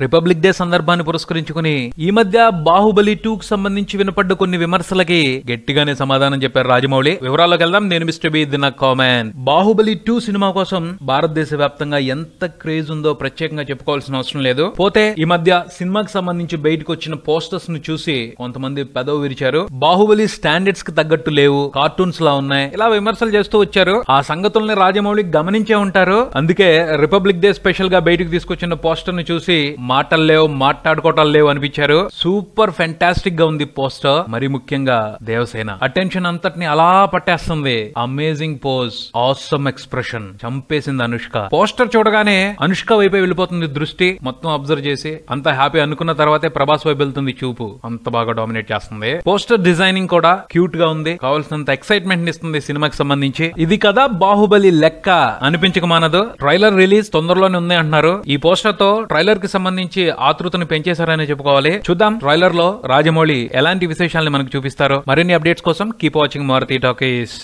Republic day సందర్భాన్ని పురస్కరించుకుని ఈ మధ్య బాహుబలి 2 కు సంబంధించి వినపడ్డ కొన్ని విమర్శలకి గట్టిగానే సమాధానం చెప్పారు రాజమౌళి. వివరాల్లోకి వెళ్దాం. నేను మిస్టర్ బి దిన కామెంట్. బాహుబలి 2 సినిమా కోసం భారతదేశ వ్యాప్తంగా ఎంత క్రేజ్ ఉందో ప్రత్యేకంగా చెప్పుకోవాల్సిన అవసరం లేదు. పోతే ఈ మధ్య సినిమాకి సంబంధించి బయటకు వచ్చిన పోస్టర్స్ ను చూసి కొంతమంది పెదవి విరిచారు. బాహుబలి స్టాండర్డ్స్ కి తగ్గట్టు లేవు, కార్టూన్స్ లా ఉన్నాయి, ఇలా విమర్శలు చేస్తూ వచ్చారు. ఆ సంగతుల్ని రాజమౌళి గమనించే ఉంటారు. అందుకే రిపబ్లిక్ డే స్పెషల్ గా బయటకు తీసుకొచ్చిన పోస్టర్ ను చూసి మాటలు లేవు, మాట్లాడుకోవటాలు లేవు అనిపించారు. సూపర్ ఫెంటాస్టిక్ గా ఉంది పోస్టర్. మరి ముఖ్యంగా దేవసేన అటెన్షన్ అంతటిని అలా పట్టేస్తుంది. అమేజింగ్ పోజ్, ఆసమ్ ఎక్స్ప్రెషన్, చంపేసింది అనుష్క. పోస్టర్ చూడగానే అనుష్క వైపే వెళ్ళిపోతుంది దృష్టి. మొత్తం అబ్జర్వ్ చేసి అంత హ్యాపీ అనుకున్న తర్వాతే ప్రభాస్ వైపు వెళ్తుంది చూపు. అంత బాగా డామినేట్ చేస్తుంది. పోస్టర్ డిజైనింగ్ కూడా క్యూట్ గా ఉంది. కావాల్సినంత ఎక్సైట్మెంట్ ఇస్తుంది సినిమాకి సంబంధించి. ఇది కదా బాహుబలి లెక్క అనిపించక మానదు. ట్రైలర్ రిలీజ్ తొందరలోనే ఉంది అంటున్నారు. ఈ పోస్టర్ తో ట్రైలర్ కి సంబంధించి ఆతృతను పెంచేశారని చెప్పుకోవాలి. చూద్దాం ట్రైలర్ లో రాజమౌళి ఎలాంటి విశేషాలను మనకు చూపిస్తారో. మరిన్ని అప్డేట్స్ కోసం కీప్ వాచింగ్ మారుతి టాకీస్.